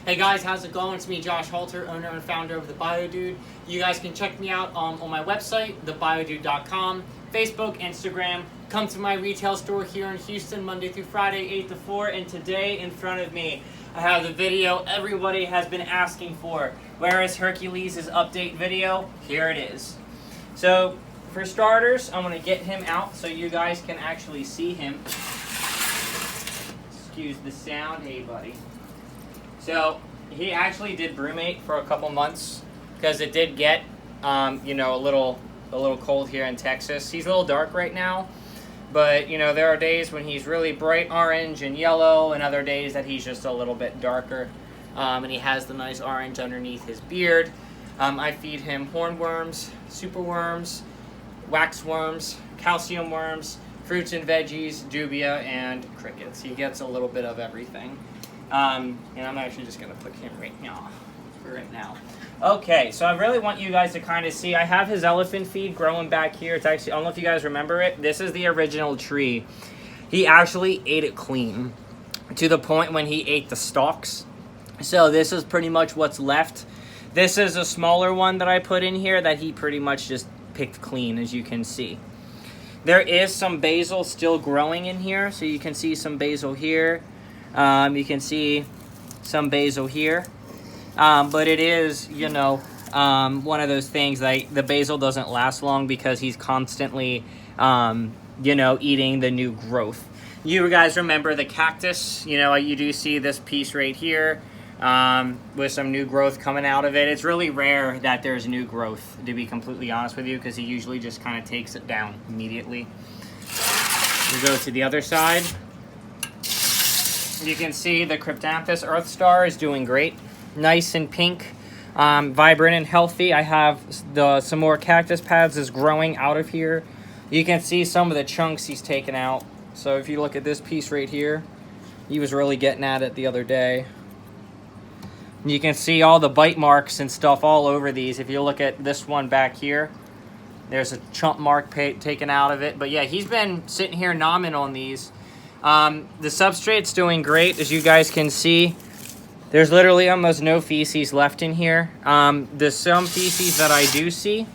Hey guys, how's it going? It's me, Josh Halter, owner and founder of The Biodude. You guys can check me out on my website, thebiodude.com, Facebook, Instagram. Come to my retail store here in Houston, Monday through Friday, 8 to 4. And today, in front of me, I have the video everybody has been asking for. Where is Hercules' update video? Here it is. So, for starters, I'm going to get him out so you guys can actually see him. Excuse the sound. Hey, buddy. So, he actually did brumate for a couple months because it did get, a little cold here in Texas. He's a little dark right now, but, there are days when he's really bright orange and yellow and other days that he's just a little bit darker, and he has the nice orange underneath his beard. I feed him hornworms, superworms, waxworms, calcium worms, fruits and veggies, dubia, and crickets. He gets a little bit of everything. And I'm actually just going to put him right now. Okay, so I really want you guys to kind of see. I have his elephant feed growing back here. It's actually, I don't know if you guys remember it. This is the original tree. He actually ate it clean to the point when he ate the stalks. So this is pretty much what's left. This is a smaller one that I put in here that he pretty much just picked clean, as you can see. There is some basil still growing in here, so you can see some basil here. You can see some basil here, but it is, one of those things that the basil doesn't last long because he's constantly, eating the new growth. You guys remember the cactus, you do see this piece right here, with some new growth coming out of it. It's really rare that there's new growth, to be completely honest with you, because he usually just kind of takes it down immediately. We go to the other side. You can see the Cryptanthus Earth Star is doing great. Nice and pink, vibrant and healthy. I have some more cactus pads is growing out of here. You can see some of the chunks he's taken out. So if you look at this piece right here, he was really getting at it the other day. You can see all the bite marks and stuff all over these. If you look at this one back here, there's a chump mark taken out of it. But yeah, he's been sitting here nomming on these. The substrate's doing great, as you guys can see. There's literally almost no feces left in here. There's some feces that I do see.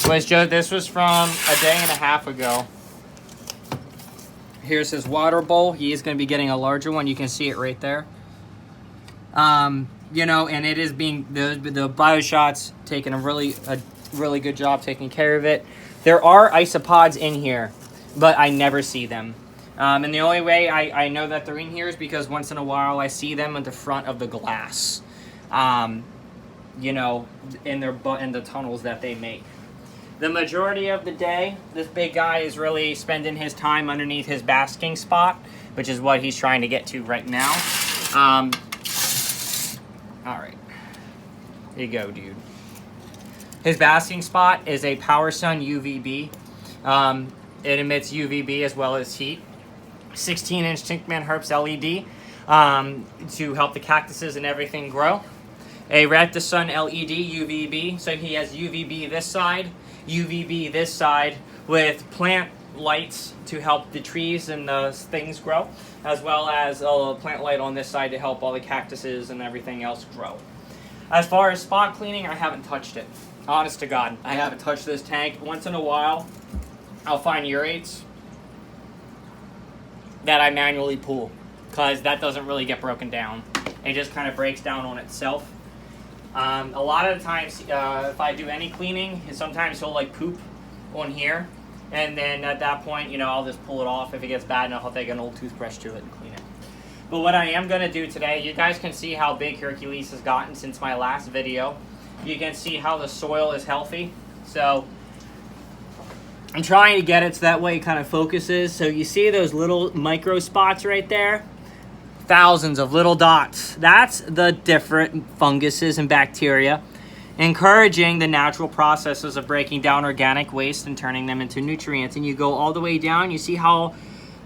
This was from a day and a half ago. Here's his water bowl. He is going to be getting a larger one. You can see it right there. And it is being, the BioShot's taking a really good job taking care of it. There are isopods in here, but I never see them. And the only way I know that they're in here is because once in a while I see them at the front of the glass, in the tunnels that they make. The majority of the day, this big guy is really spending his time underneath his basking spot, which is what he's trying to get to right now. All right, here you go, dude. His basking spot is a Power Sun UVB. It emits UVB as well as heat. 16-inch Tinkman Herps LED to help the cactuses and everything grow. A Red to Sun LED UVB, so he has UVB this side, UVB this side, with plant lights to help the trees and the things grow, as well as a plant light on this side to help all the cactuses and everything else grow. As far as spot cleaning, I haven't touched it. Honest to God, I haven't touched this tank. Once in a while, I'll find urates that I manually pull, because that doesn't really get broken down. It just kind of breaks down on itself. A lot of the times, if I do any cleaning, sometimes he'll poop on here, and then at that point, I'll just pull it off. If it gets bad enough, I'll take an old toothbrush to it and clean it. But what I am going to do today, you guys can see how big Hercules has gotten since my last video. You can see how the soil is healthy. So I'm trying to get it so that way it kind of focuses. So you see those little micro spots right there? Thousands of little dots. That's the different funguses and bacteria encouraging the natural processes of breaking down organic waste and turning them into nutrients. And you go all the way down, you see how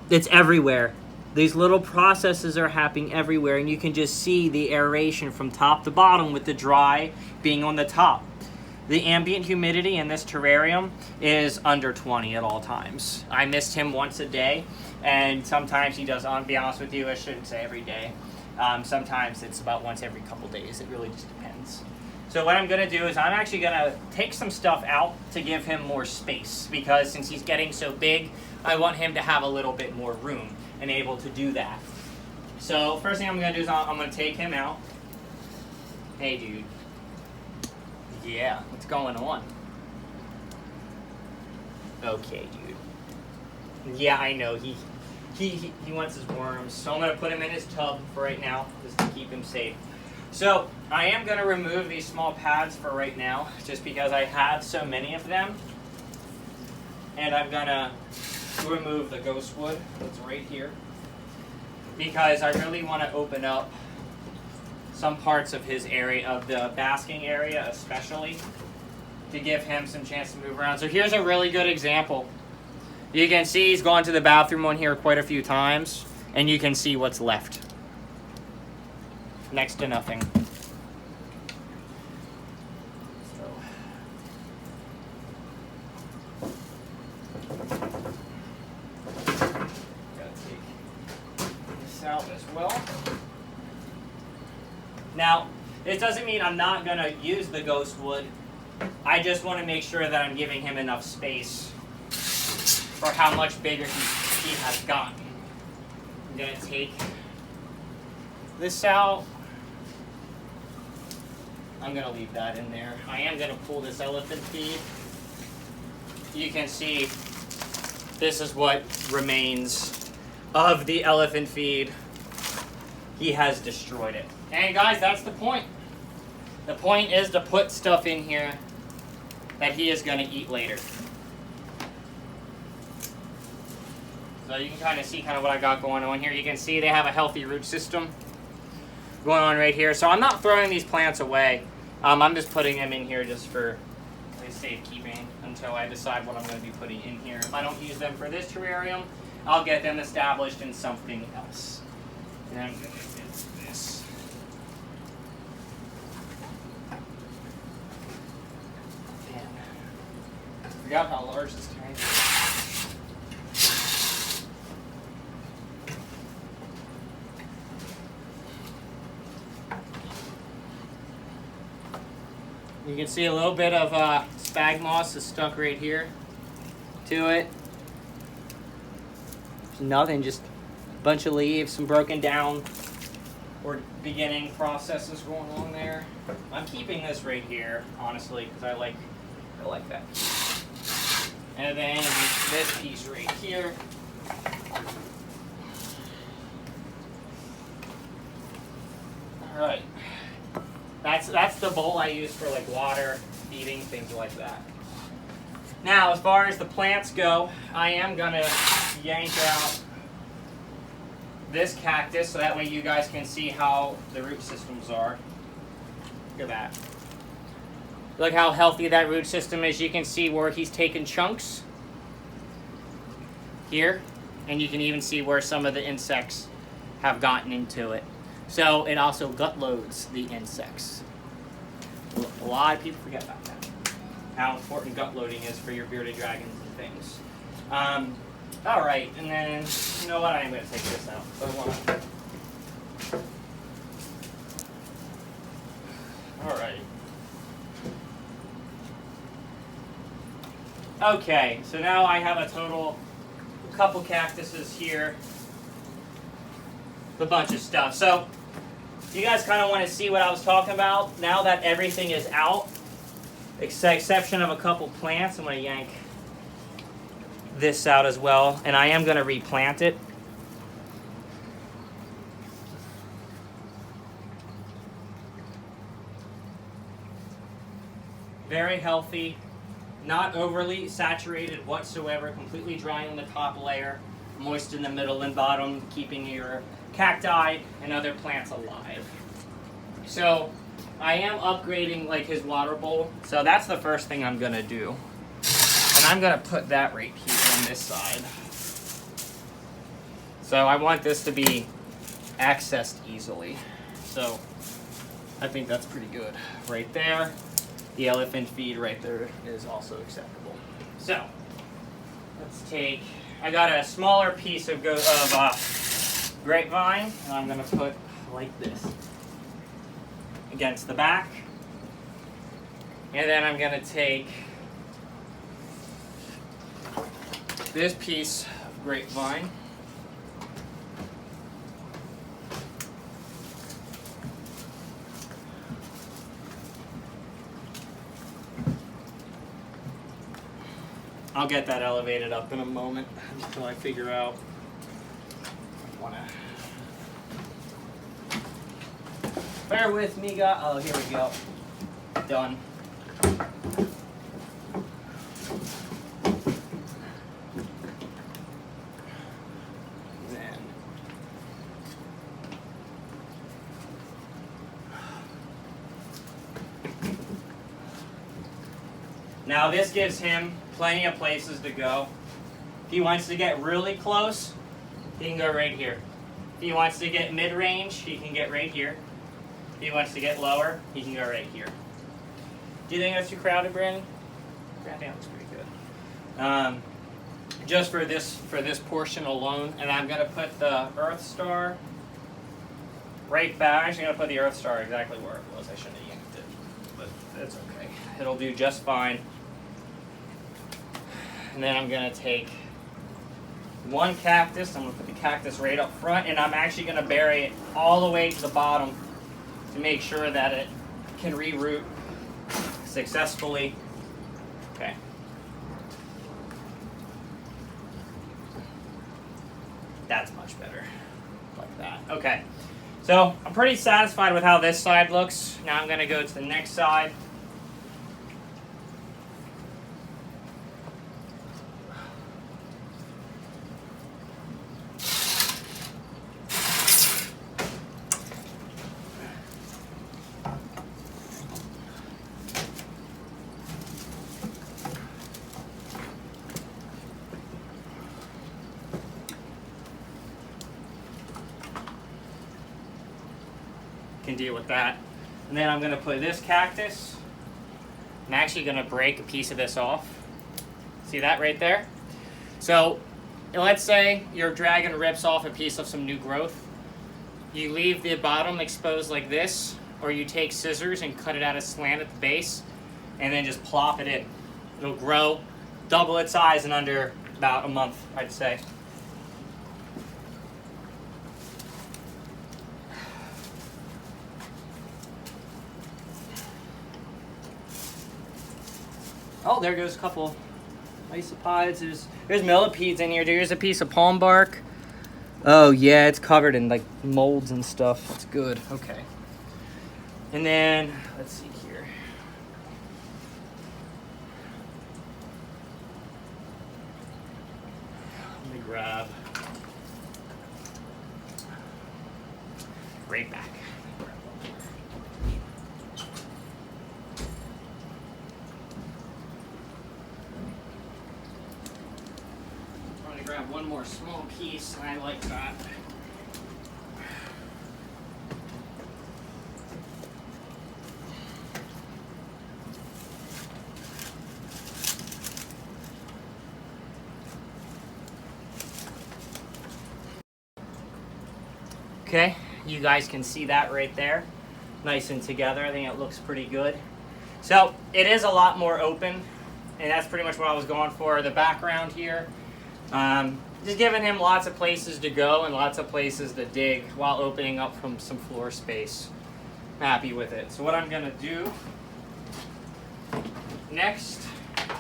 it's everywhere. These little processes are happening everywhere, and you can just see the aeration from top to bottom, with the dry being on the top. The ambient humidity in this terrarium is under 20 at all times. I missed him once a day, and sometimes he does, I'll be honest with you, I shouldn't say every day. Sometimes it's about once every couple days. It really just depends. So what I'm going to do is I'm actually going to take some stuff out to give him more space, because since he's getting so big, I want him to have a little bit more room and able to do that. So first thing I'm going to do is I'm going to take him out. Hey, dude. Yeah, what's going on? Okay, dude. Yeah, I know. He wants his worms, so I'm going to put him in his tub for right now, just to keep him safe. So I am going to remove these small pads for right now, just because I have so many of them. And I'm going to remove the ghost wood that's right here, because I really want to open up some parts of his area, of the basking area especially, to give him some chance to move around. So here's a really good example. You can see he's gone to the bathroom on here quite a few times, and you can see what's left. Next to nothing. So. Gotta take this out as well. Now, it doesn't mean I'm not gonna use the ghost wood. I just want to make sure that I'm giving him enough space for how much bigger he has gotten. I'm going to take this out. I'm going to leave that in there. I am going to pull this elephant feed. You can see this is what remains of the elephant feed. He has destroyed it. And guys, that's the point. The point is to put stuff in here that he is going to eat later. So you can kind of see what I got going on here. You can see they have a healthy root system going on right here. So I'm not throwing these plants away. I'm just putting them in here just for safekeeping until I decide what I'm going to be putting in here. If I don't use them for this terrarium, I'll get them established in something else. And I'm going to do this. Man, I forgot how large this tank is. You can see a little bit of spag moss is stuck right here to it. There's nothing, just a bunch of leaves, some broken down or beginning processes going on there. I'm keeping this right here, honestly, because I like that. And then this piece right here. All right. That's the bowl I use for like water, feeding, things like that. Now, as far as the plants go, I am gonna yank out this cactus so that way you guys can see how the root systems are. Look at that. Look how healthy that root system is. You can see where he's taken chunks here, and you can even see where some of the insects have gotten into it. So it also gut loads the insects. A lot of people forget about that. How important gut loading is for your bearded dragons and things. All right, and then you know what? I am going to take this out. So I want to. All right. Okay, so now I have a couple cactuses here. A bunch of stuff. So you guys kind of want to see what I was talking about. Now that everything is out, exception of a couple plants, I'm going to yank this out as well, and I am going to replant it. Very healthy, not overly saturated whatsoever, completely dry on the top layer, moist in the middle and bottom, keeping your cacti and other plants alive. So I am upgrading like his water bowl. So that's the first thing I'm gonna do. And I'm gonna put that right here on this side. So I want this to be accessed easily. So I think that's pretty good. Right there. The elephant feed right there is also acceptable. So let's take, I got a smaller piece of grapevine, and I'm going to put like this against the back. And then I'm going to take this piece of grapevine. I'll get that elevated up in a moment until I figure out I want to. Bear with me, guys. Oh, here we go. Done. Then now this gives him plenty of places to go. If he wants to get really close, he can go right here. If he wants to get mid-range, he can get right here. If he wants to get lower, he can go right here. Do you think that's too crowded, Brandon? Brandon looks pretty good. Just for this portion alone, and I'm gonna put the Earth Star right back. I'm actually gonna put the Earth Star exactly where it was. I shouldn't have yanked it, but that's okay. It'll do just fine. And then I'm going to take one cactus. I'm going to put the cactus right up front, and I'm actually going to bury it all the way to the bottom to make sure that it can reroot successfully. Okay. That's much better. Like that. Okay. So I'm pretty satisfied with how this side looks. Now I'm going to go to the next side. Can deal with that. And then I'm going to put this cactus. I'm actually going to break a piece of this off. See that right there? So let's say your dragon rips off a piece of some new growth. You leave the bottom exposed like this, or you take scissors and cut it at a slant at the base, and then just plop it in. It'll grow, double its size in under about a month, I'd say. Oh, there goes a couple isopods. There's millipedes in here. There's a piece of palm bark. Oh yeah, it's covered in like molds and stuff. That's good. Okay. And then let's see here. Let me grab right back. Grab one more small piece, and I like that. Okay, you guys can see that right there. Nice and together. I think it looks pretty good. So it is a lot more open, and that's pretty much what I was going for. The background here. Just giving him lots of places to go and lots of places to dig while opening up from some floor space. I'm happy with it. So what I'm going to do next,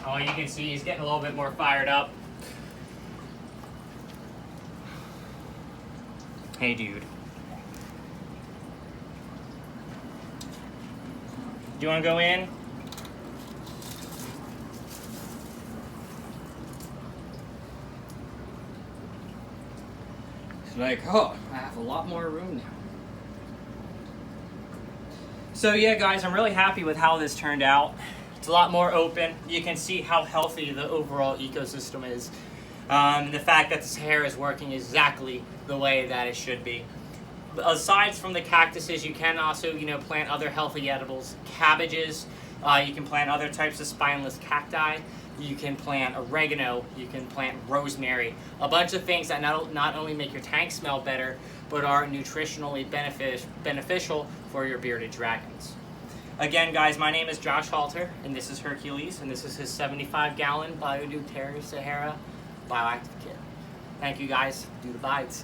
oh, you can see he's getting a little bit more fired up. Hey, dude. Do you want to go in? Like, oh, I have a lot more room now. So yeah, guys, I'm really happy with how this turned out. It's a lot more open. You can see how healthy the overall ecosystem is. The fact that the Sahara is working exactly the way that it should be. Aside from the cactuses, you can also, plant other healthy edibles. Cabbages, you can plant other types of spineless cacti. You can plant oregano, you can plant rosemary, a bunch of things that not only make your tank smell better, but are nutritionally beneficial for your bearded dragons. Again, guys, my name is Josh Halter, and this is Hercules, and this is his 75-gallon Bioactive Terra Sahara Bioactive kit. Thank you, guys. Do the bites.